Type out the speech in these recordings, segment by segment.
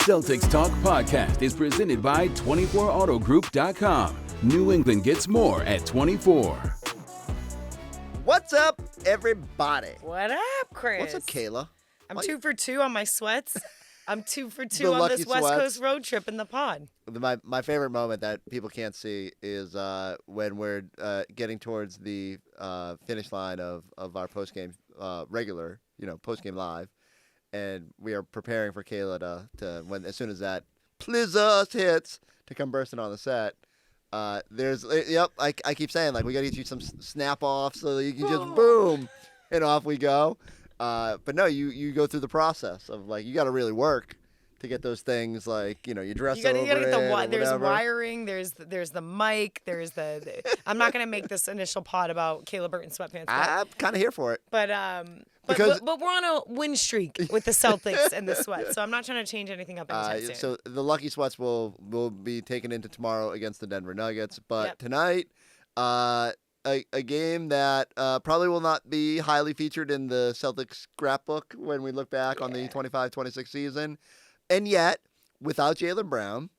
Celtics Talk podcast is presented by 24autogroup.com. New England gets more at 24. What's up, everybody? What up, Chris? What's up, Kayla? I'm 2 for 2 on my sweats. I'm 2 for 2 on this West Coast road trip in the pod. My favorite moment that people can't see is when we're getting towards the finish line of our postgame regular, postgame live, and we are preparing for Kayla to when as soon as that "Please Us" hits to come bursting on the set. I keep saying, like, we got to get you some snap-offs so that you can just boom, and off we go. But no, you go through the process of, like, you got to really work to get those things, like, you dress over it. There's wiring, there's the mic, I'm not going to make this initial pod about Kayla Burton sweatpants. I'm kind of here for it. But we're on a win streak with the Celtics and the sweats, so I'm not trying to change anything up anytime soon. So the lucky sweats will be taken into tomorrow against the Denver Nuggets. But tonight, a game that probably will not be highly featured in the Celtics scrapbook when we look back on the 25-26 season. And yet, without Jaylen Brown,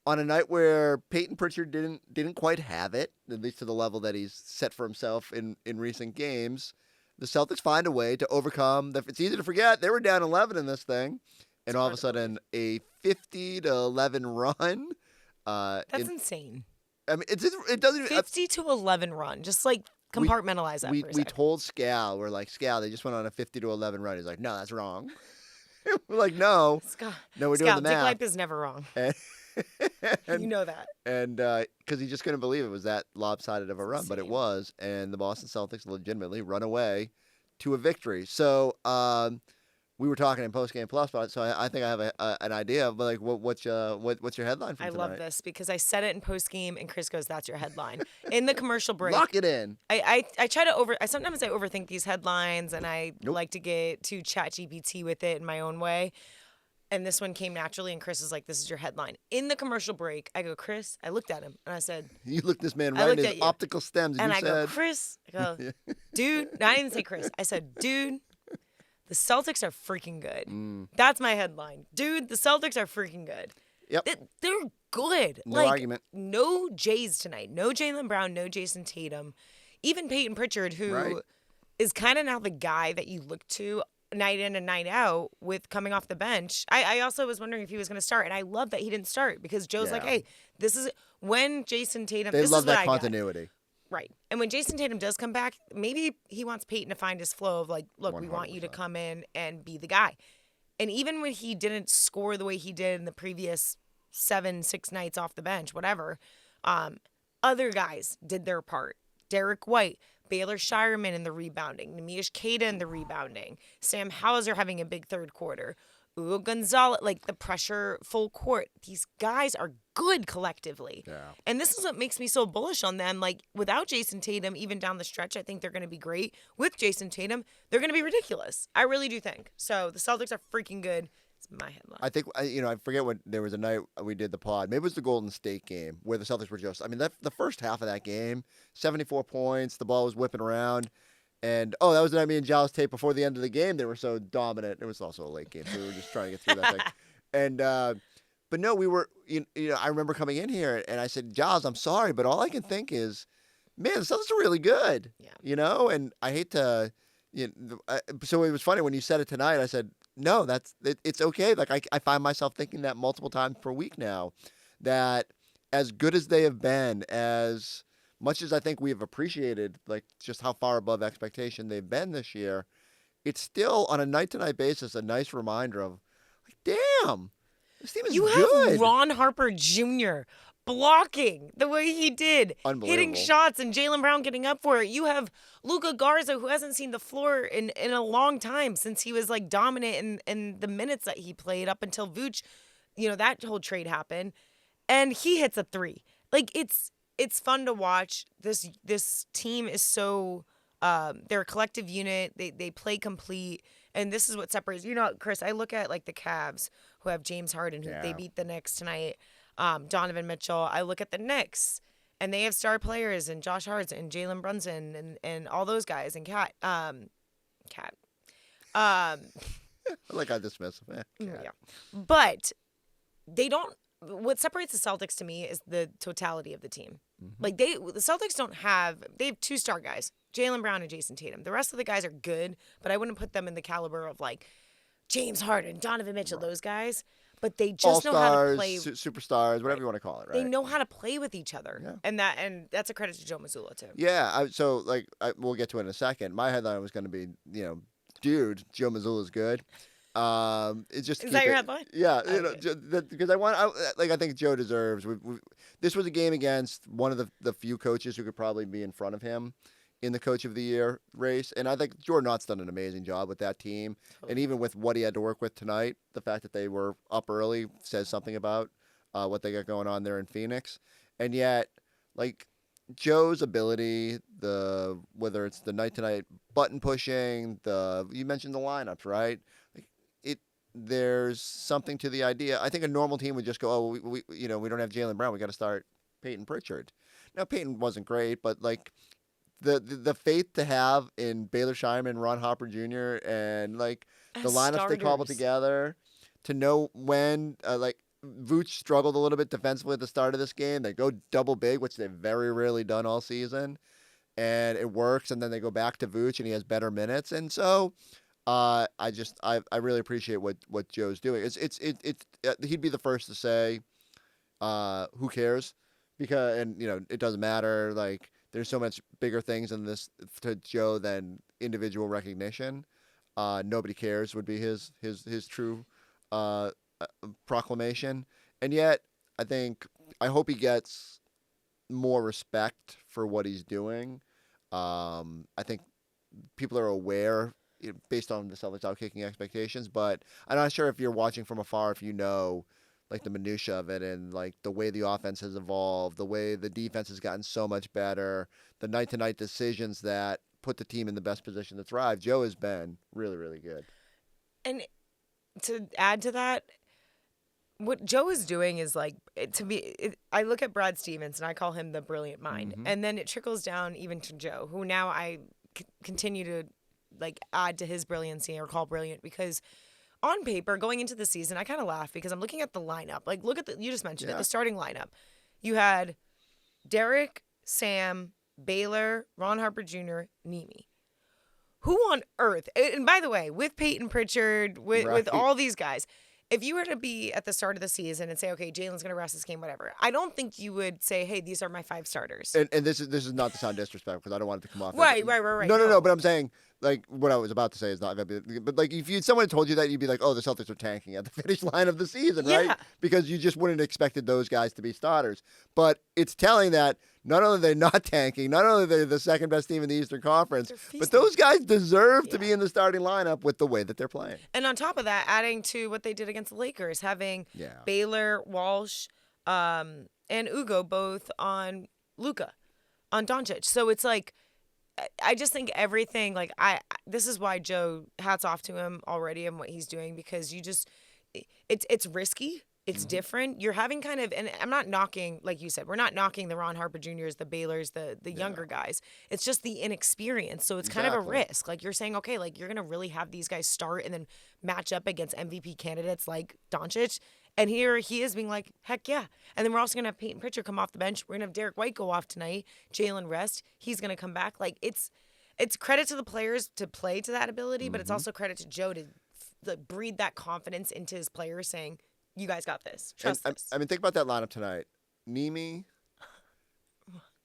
on a night where Peyton Pritchard didn't quite have it, at least to the level that he's set for himself in recent games, the Celtics find a way to overcome. It's easy to forget they were down 11 in this thing, and all of a sudden a 50-11 run. That's insane. I mean, it doesn't 50-11 run. Just like compartmentalize that. We told Scal, we're like, Scal, they just went on a 50-11 run. He's like, no, that's wrong. We're like, no, we're doing the math. Dick Lipe is never wrong. You know that. And because he just couldn't believe it was that lopsided of a run, but it was. And the Boston Celtics legitimately run away to a victory. So we were talking in postgame plus, so I think I have an idea of, like, what's your headline from tonight? I love this because I said it in postgame, and Chris goes, "That's your headline." In the commercial break, lock it in. I try to sometimes I overthink these headlines, and I like to get to ChatGPT with it in my own way. And this one came naturally, and Chris is like, "This is your headline." In the commercial break, I go, "Chris," I looked at him, and I said, "You looked this man right in his optical stems," and I go, "Chris," I go, "Dude," no, I didn't say Chris. I said, "Dude, the Celtics are freaking good." That's my headline. Dude, the Celtics are freaking good. Yep. They're good. No argument. No Jays tonight. No Jaylen Brown, no Jason Tatum. Even Peyton Pritchard, who is kind of now the guy that you look to night in and night out with coming off the bench. I also was wondering if he was going to start, and I love that he didn't start because Joe's like, hey, this is when Jason Tatum. They love that continuity. Right. And when Jason Tatum does come back, maybe he wants Peyton to find his flow of, like, look, 100%. We want you to come in and be the guy. And even when he didn't score the way he did in the previous 6 nights off the bench, whatever, other guys did their part. Derek White, Baylor Shireman in the rebounding, Nemish Queta in the rebounding, Sam Hauser having a big third quarter, Hugo Gonzalez, like the pressure full court. These guys are good collectively. Yeah. And this is what makes me so bullish on them. Like, without Jason Tatum, even down the stretch, I think they're going to be great. With Jason Tatum, they're going to be ridiculous. I really do think. So the Celtics are freaking good. It's my headline. I think, I forget what, there was a night we did the pod. Maybe it was the Golden State game where the Celtics were just, the first half of that game, 74 points, the ball was whipping around. And, that was the night me and Giles taped before the end of the game. They were so dominant. It was also a late game, so we were just trying to get through that thing. And, but no, we were, I remember coming in here, and I said, Giles, I'm sorry, but all I can think is, man, the Celtics are really good. Yeah. And I hate to, so it was funny when you said it tonight. I said, no, it's okay. Like, I find myself thinking that multiple times per week now, that as good as they have been, as much as I think we have appreciated, like, just how far above expectation they've been this year, it's still, on a night-to-night basis, a nice reminder of, like, damn, this team is good. You have Ron Harper Jr. blocking the way he did, hitting shots, and Jaylen Brown getting up for it. You have Luka Garza, who hasn't seen the floor in a long time since he was, like, dominant in the minutes that he played up until Vooch, that whole trade happened, and he hits a 3. Like, it's fun to watch. This team is so they're a collective unit. They play complete, and this is what separates. Chris, I look at, like, the Cavs, who have James Harden, who they beat the Knicks tonight. Donovan Mitchell. I look at the Knicks, and they have star players, and Josh Hart and Jalen Brunson and all those guys, and Cat. I like how dismissive. Yeah. But they don't. What separates the Celtics to me is the totality of the team. Mm-hmm. Like the Celtics they have 2 star guys, Jaylen Brown and Jason Tatum. The rest of the guys are good, but I wouldn't put them in the caliber of like James Harden, Donovan Mitchell, those guys. But they just know how to play. Superstars, whatever you want to call it, right? They know how to play with each other, yeah. and that's a credit to Joe Mazzulla too. Yeah, we'll get to it in a second. My headline was going to be, dude, Joe Mazzulla's good. It's just is that your headline? Yeah, because I think Joe deserves. This was a game against one of the few coaches who could probably be in front of him in the Coach of the Year race, and I think Jordan Knott's done an amazing job with that team, and even with what he had to work with tonight, the fact that they were up early says something about what they got going on there in Phoenix, and yet like Joe's ability, whether it's the night-to-night button pushing, you mentioned the lineups, right? There's something to the idea. I think a normal team would just go, oh, we don't have Jaylen Brown. We got to start Peyton Pritchard. Now, Peyton wasn't great, but like the faith to have in Baylor Scheinman, Ron Hopper Jr., and like the lineups they cobbled together, to know when Vooch struggled a little bit defensively at the start of this game. They go double big, which they've very rarely done all season, and it works. And then they go back to Vooch, and he has better minutes, and so. I really appreciate what Joe's doing. He'd be the first to say, who cares? Because it doesn't matter. Like there's so much bigger things in this to Joe than individual recognition. Nobody cares would be his true proclamation. And yet I hope he gets more respect for what he's doing. I think people are aware. Based on the Celtics outkicking expectations, but I'm not sure if you're watching from afar if like the minutia of it and like the way the offense has evolved, the way the defense has gotten so much better, the night-to-night decisions that put the team in the best position to thrive. Joe has been really, really good. And to add to that, what Joe is doing is like, I look at Brad Stevens and I call him the brilliant mind, and then it trickles down even to Joe, who now I continue to like add to his brilliancy or call brilliant, because on paper going into the season, I kind of laugh because I'm looking at the lineup. Like look at you just mentioned it, the starting lineup. You had Derek, Sam, Baylor, Ron Harper Jr., Nemi. Who on earth, and by the way, with Peyton Pritchard, with all these guys, if you were to be at the start of the season and say, okay, Jalen's going to rest this game, whatever, I don't think you would say, hey, these are my 5 starters. And this is not to sound disrespectful because I don't want it to come off. Right. No. But I'm saying, like, what I was about to say is not. But like, if someone told you that, you'd be like, oh, the Celtics are tanking at the finish line of the season, right? Because you just wouldn't have expected those guys to be starters. But it's telling that not only are they not tanking, not only are they the second best team in the Eastern Conference, but those guys deserve to be in the starting lineup with the way that they're playing. And on top of that, adding to what they did against the Lakers, having Baylor, Walsh, and Ugo both on Luka, on Doncic. So it's like, I just think everything, like, this is why Joe, hats off to him already and what he's doing, because it's risky. It's different. You're having kind of, and I'm not knocking, like you said, we're not knocking the Ron Harper Juniors, the Baylors, the younger guys. It's just the inexperience. So it's kind of a risk. Like you're saying, okay, like you're going to really have these guys start and then match up against MVP candidates like Doncic. And here he is being like, heck yeah. And then we're also going to have Peyton Pritchard come off the bench. We're going to have Derek White go off tonight. Jalen rest. He's going to come back. Like it's credit to the players to play to that ability, but it's also credit to Joe to breathe that confidence into his players, saying, you guys got this. Trust this. I mean, think about that lineup tonight. Nemi,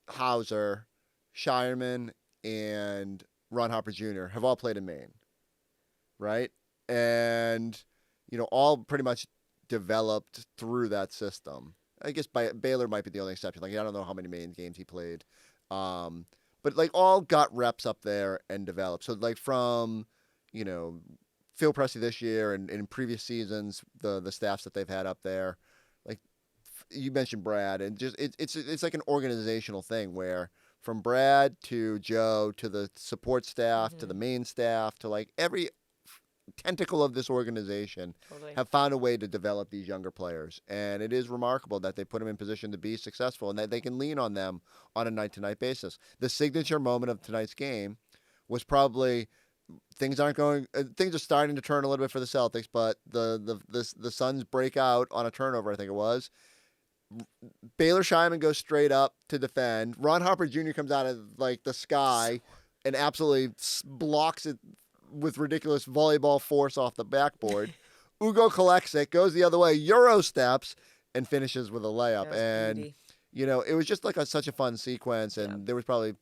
Hauser, Shireman, and Ron Harper Jr. have all played in Maine, right? And, all pretty much developed through that system. I guess Baylor might be the only exception. Like, I don't know how many Maine games he played. But, like, all got reps up there and developed. So, like, from, Phil Pressey this year and in previous seasons, the staffs that they've had up there, like you mentioned Brad, and just it's like an organizational thing where from Brad to Joe to the support staff to the main staff to like every tentacle of this organization have found a way to develop these younger players, and it is remarkable that they put them in position to be successful and that they can lean on them on a night-to-night basis. The signature moment of tonight's game was probably things aren't going. Things are starting to turn a little bit for the Celtics, but the Suns break out on a turnover. I think it was. Baylor Scheinman goes straight up to defend. Ron Harper Jr. comes out of like the sky and absolutely blocks it with ridiculous volleyball force off the backboard. Ugo collects it, goes the other way, Euro steps, and finishes with a layup. And beauty. it was just like such a fun sequence. And there was probably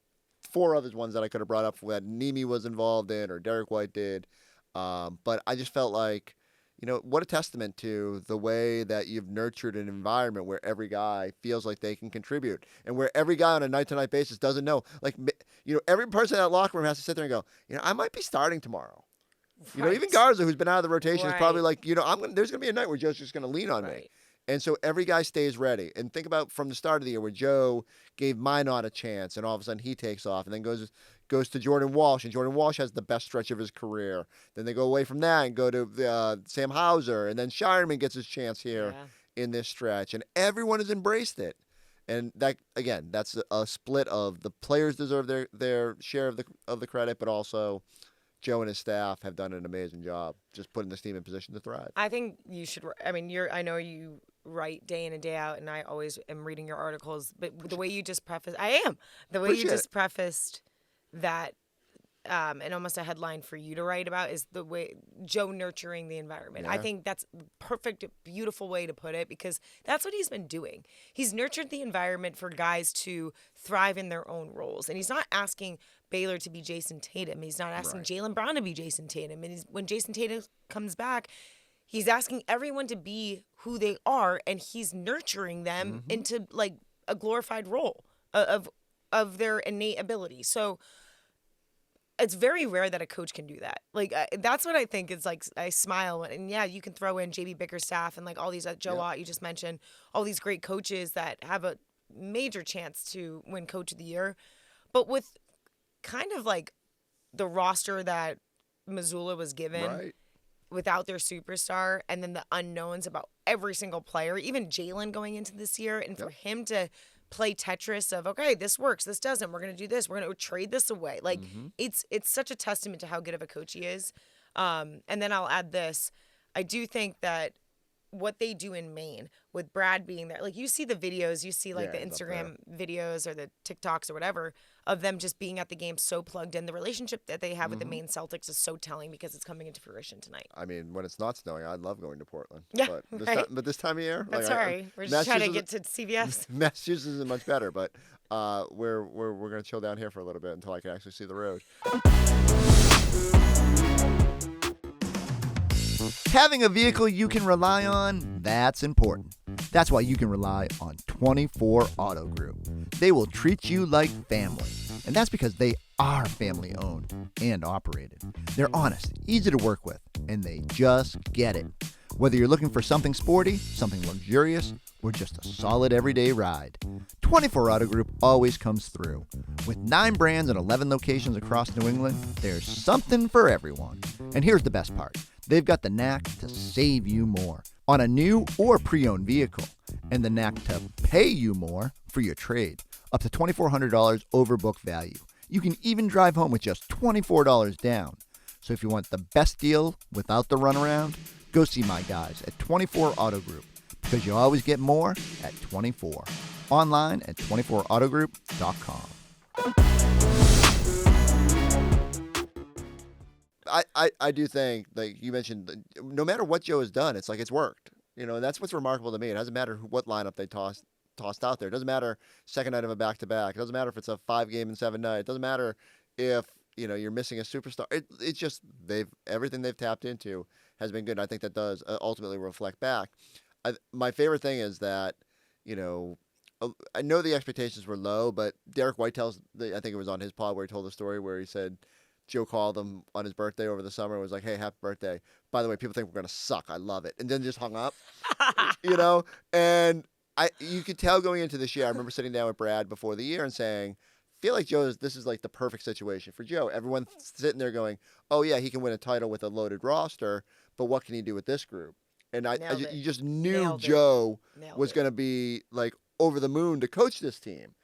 4 other ones that I could have brought up that Nimi was involved in or Derek White did. But I just felt like, what a testament to the way that you've nurtured an environment where every guy feels like they can contribute and where every guy on a night-to-night basis doesn't know. Like, every person in that locker room has to sit there and go, I might be starting tomorrow. Right. Even Garza, who's been out of the rotation, is probably Right. like, there's going to be a night where Joe's just going to lean on me. Right. And so every guy stays ready. And think about from the start of the year where Joe gave Minot a chance, and all of a sudden he takes off, and then goes to Jordan Walsh, and Jordan Walsh has the best stretch of his career. Then they go away from that and go to Sam Hauser, and then Shireman gets his chance here in this stretch. And everyone has embraced it. And that, again, that's a split of the players deserve their share of the credit, but also Joe and his staff have done an amazing job just putting this team in position to thrive. I think you should. I mean, I know you write day in and day out, and I always am reading your articles. But the way you just prefaced, prefaced that, and almost a headline for you to write about is the way Joe nurturing the environment. Yeah. I think that's perfect, beautiful way to put it because that's what he's been doing. He's nurtured the environment for guys to thrive in their own roles, and he's not asking Baylor to be Jason Tatum. He's not asking Jaylen Brown to be Jason Tatum. And when Jason Tatum comes back, he's asking everyone to be who they are, and he's nurturing them into like a glorified role of their innate ability. So it's very rare that a coach can do that. Like that's what I think is like. I smile and you can throw in JB Bickerstaff and like all these Joe Ott you just mentioned, all these great coaches that have a major chance to win Coach of the Year, but with kind of like the roster that Mazzulla was given without their superstar and then the unknowns about every single player, even Jalen going into this year, and for him to play Tetris of, okay, this works, this doesn't, we're going to do this, we're going to trade this away. Like it's such a testament to how good of a coach he is. And then I'll add this. I do think that what they do in Maine with Brad being there, like you see the videos, you see like the Instagram videos or the TikToks or whatever of them just being at the game so plugged in. The relationship that they have with the Maine Celtics is so telling because it's coming into fruition tonight. I mean, when it's not snowing, I love going to Portland. Yeah, but this time of year, that's sorry. We're just trying to get to CVS. Massachusetts isn't much better, but we're going to chill down here for a little bit until I can actually see the road. Having a vehicle you can rely on, that's important. That's why you can rely on 24 Auto Group. They will treat you like family. And that's because they are family owned and operated. They're honest, easy to work with, and they just get it. Whether you're looking for something sporty, something luxurious, or just a solid everyday ride, 24 Auto Group always comes through. With 9 brands and 11 locations across New England, there's something for everyone. And here's the best part. They've got the knack to save you more on a new or pre-owned vehicle, and the knack to pay you more for your trade, up to $2,400 over book value. You can even drive home with just $24 down. So if you want the best deal without the runaround, go see my guys at 24 Auto Group, because you always get more at 24. Online at 24autogroup.com. I do think, like you mentioned, no matter what Joe has done, it's like it's worked. And that's what's remarkable to me. It doesn't matter what lineup they tossed out there. It doesn't matter second night of a back-to-back. It doesn't matter if it's a 5-game and 7 night. It doesn't matter if you're missing a superstar. It's just everything they've tapped into has been good. And I think that does ultimately reflect back. My favorite thing is that I know the expectations were low, but Derek White I think it was on his pod where he told the story where he said Joe called him on his birthday over the summer and was like, "Hey, happy birthday. By the way, people think we're going to suck. I love it." And then just hung up, And you could tell going into this year, I remember sitting down with Brad before the year and saying, feel like this is like the perfect situation for Joe. Everyone's sitting there going, oh, yeah, he can win a title with a loaded roster, but what can he do with this group? And you just knew Joe was going to be like over the moon to coach this team,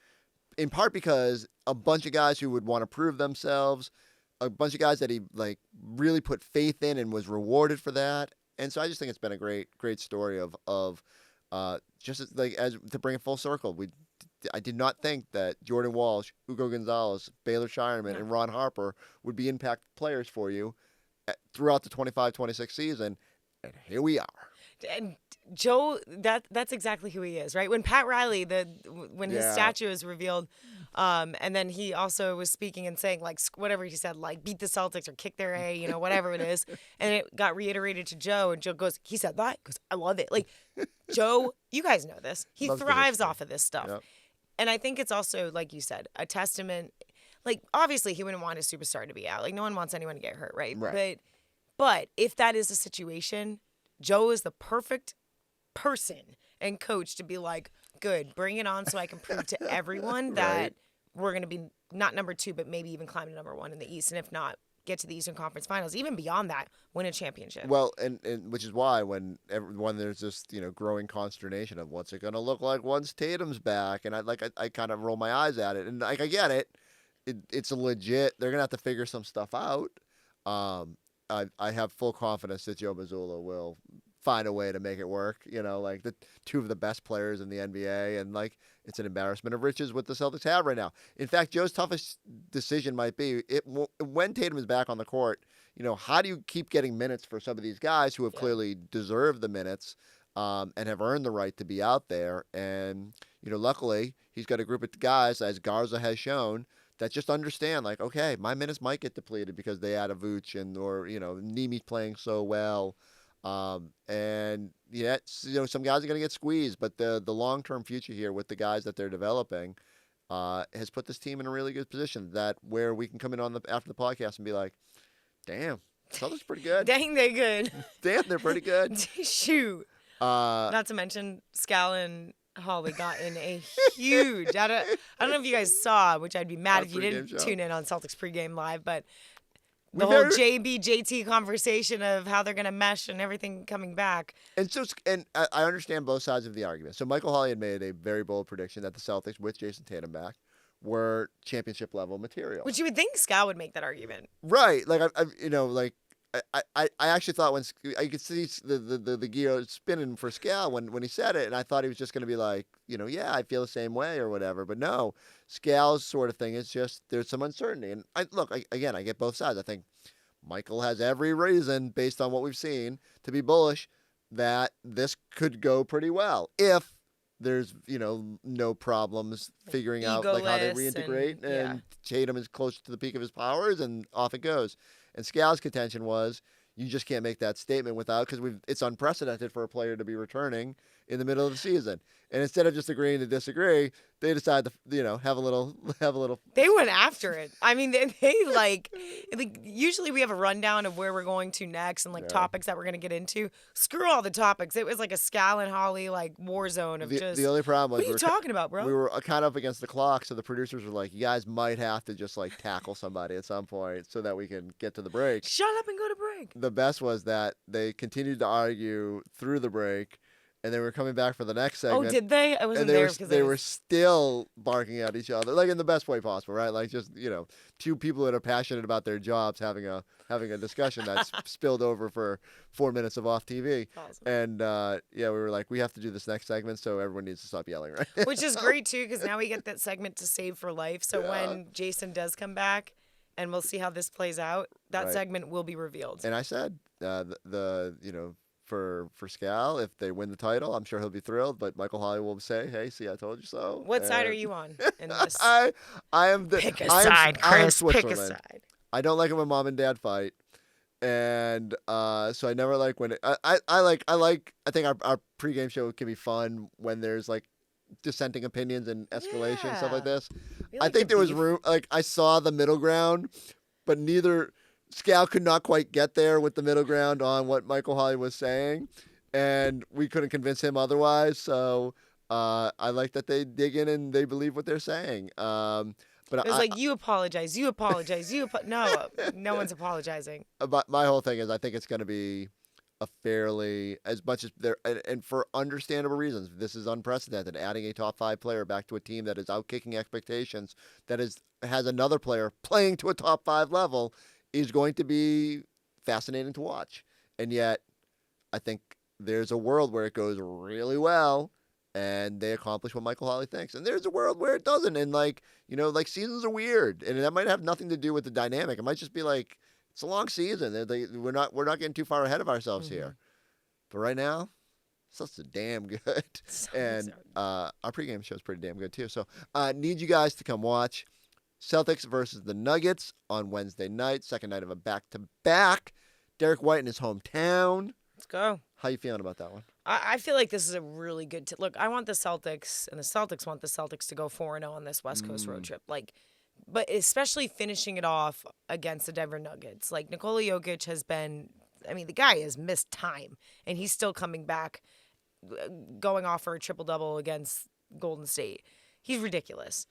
in part because a bunch of guys who would want to prove themselves, a bunch of guys that he like really put faith in and was rewarded for that. And so I just think it's been a great story of just like as to bring it full circle. I did not think that Jordan Walsh, Hugo Gonzalez, Baylor Shireman, and Ron Harper would be impact players for you throughout the 25-26 season, and here we are. And Joe, that's exactly who he is, right? When Pat Riley, when his statue is revealed, and then he also was speaking and saying like whatever he said, like beat the Celtics or kick their A, whatever it is, and it got reiterated to Joe, and Joe goes, he said that? He goes, I love it. Like Joe, you guys know this. He thrives off of this stuff. Yep. And I think it's also, like you said, a testament. Like, obviously, he wouldn't want his superstar to be out. Like, no one wants anyone to get hurt, right? But if that is the situation, Joe is the perfect person and coach to be like, good, bring it on so I can prove to everyone that we're going to be not number 2, but maybe even climb to number 1 in the East. And if not, get to the Eastern Conference Finals. Even beyond that, win a championship. Well, and which is why when there's this growing consternation of what's it going to look like once Tatum's back, and I kind of roll my eyes at it, and like I get it, it's a legit. They're going to have to figure some stuff out. I have full confidence that Joe Mazzulla will find a way to make it work. Like the 2 of the best players in the NBA, and like it's an embarrassment of riches what the Celtics have right now. In fact, Joe's toughest decision might be when Tatum is back on the court. How do you keep getting minutes for some of these guys who have clearly deserved the minutes and have earned the right to be out there? And luckily he's got a group of guys, as Garza has shown, that just understand, like, okay, my minutes might get depleted because they add a Vooch or Nemi's playing so well. And some guys are going to get squeezed, but the long-term future here with the guys that they're developing has put this team in a really good position where we can come in after the podcast and be like, damn, Celtics pretty good. Dang, they're good. Damn, they're pretty good. Shoot. Not to mention Scal and Holly got in a huge. I don't know if you guys saw, which I'd be mad if you didn't tune in on Celtics pregame live, but the whole JT conversation of how they're going to mesh and everything coming back. And I understand both sides of the argument. So Michael Holly had made a very bold prediction that the Celtics, with Jason Tatum back, were championship level material. Which you would think Scal would make that argument, right? Like I actually thought when I could see the gear spinning for Scal when he said it, and I thought he was just going to be like, yeah, I feel the same way or whatever. But no, Scal's sort of thing is just there's some uncertainty. And I get both sides. I think Michael has every reason, based on what we've seen, to be bullish that this could go pretty well if there's no problems figuring out like how they reintegrate and Tatum is close to the peak of his powers and off it goes. And Scal's contention was you just can't make that statement because it's unprecedented for a player to be returning in the middle of the season. And instead of just agreeing to disagree, they decided to have a little. They went after it. I mean, they like usually we have a rundown of where we're going to next and topics that we're going to get into. Screw all the topics. It was like a Scal and Holly war zone of just. The only problem was what are you talking about, bro? We were kind of up against the clock, so the producers were like, "You guys might have to just tackle somebody at some point so that we can get to the break." Shut up and go to break. The best was that they continued to argue through the break. And they were coming back for the next segment. Oh, did they? I wasn't there because they were still barking at each other, like in the best way possible, right? Like just 2 people that are passionate about their jobs having a discussion that's spilled over for 4 minutes of off TV. Awesome. And we were like, we have to do this next segment, so everyone needs to stop yelling, right? Which is great too, because now we get that segment to save for life. So when Jason does come back, and we'll see how this plays out, that segment will be revealed. And I said For Scal, if they win the title, I'm sure he'll be thrilled. But Michael Holly will say, "Hey, see, I told you so." What side are you on in this? I am the pick a side, Chris. Pick a side. I don't like it when mom and dad fight, and so I never like when I think our pregame show can be fun when there's dissenting opinions and escalation stuff like this. I think there was room. I saw the middle ground, but neither. Scal could not quite get there with the middle ground on what Michael Holly was saying, and we couldn't convince him otherwise. So I like that they dig in and they believe what they're saying. But it was you apologize, no one's apologizing. But my whole thing is I think it's going to be a fairly, as much as there, and for understandable reasons, this is unprecedented. Adding a top 5 player back to a team that is outkicking expectations, that has another player playing to a top 5 level. is going to be fascinating to watch. And yet, I think there's a world where it goes really well and they accomplish what Michael Hawley thinks. And there's a world where it doesn't. And seasons are weird. And that might have nothing to do with the dynamic. It might just be like, it's a long season. We're not getting too far ahead of ourselves here. But right now, Celtics are damn good. And our pregame show is pretty damn good too. So need you guys to come watch Celtics versus the Nuggets on Wednesday night, second night of a back-to-back. Derek White in his hometown. Let's go. How you feeling about that one? I feel like this is a really good look. I want the Celtics, and the Celtics want the Celtics to go 4-0 on this West Coast road trip. But especially finishing it off against the Denver Nuggets. Like, Nikola Jokic has been, the guy has missed time, and he's still coming back, going off for a triple-double against Golden State. He's ridiculous.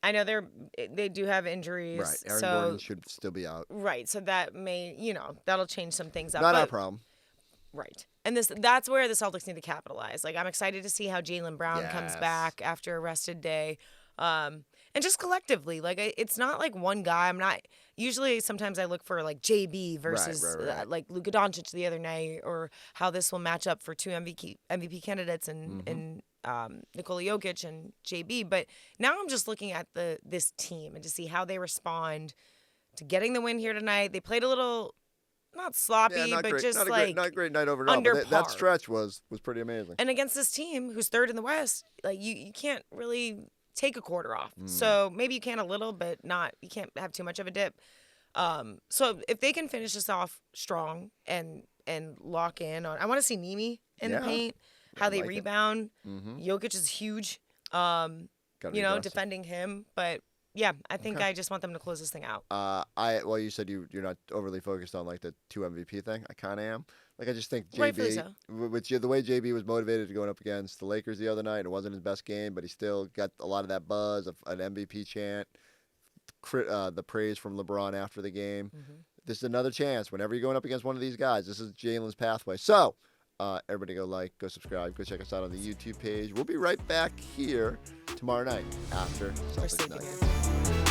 I know they do have injuries. Right. Aaron Gordon should still be out. Right. So that may, that'll change some things up. Not our problem. Right. And that's where the Celtics need to capitalize. Like, I'm excited to see how Jaylen Brown comes back after a rested day. And just collectively, like, it's not like one guy. Usually sometimes I look for like JB versus like Luka Doncic the other night, or how this will match up for two MVP candidates and Nikola Jokic and JB. But now I'm just looking at this team and to see how they respond to getting the win here tonight. They played a little, not sloppy, but great, just not great night overall. Under but that stretch was pretty amazing. And against this team who's third in the West, like you can't really take a quarter off. So maybe you can a little, but you can't have too much of a dip. So if they can finish this off strong and lock in on, I want to see Nimi in the paint, how they rebound. Jokic is huge, defending him. But yeah, I think I just want them to close this thing out. You said you're not overly focused on like the 2 MVP thing. I kind of am. Like, I just think Rightfully JB, so. the way JB was motivated going up against the Lakers the other night, it wasn't his best game, but he still got a lot of that buzz, an MVP chant, the praise from LeBron after the game. This is another chance. Whenever you're going up against one of these guys, this is Jalen's pathway. So, everybody go subscribe, go check us out on the YouTube page. We'll be right back here tomorrow night after Celtics Nuggets.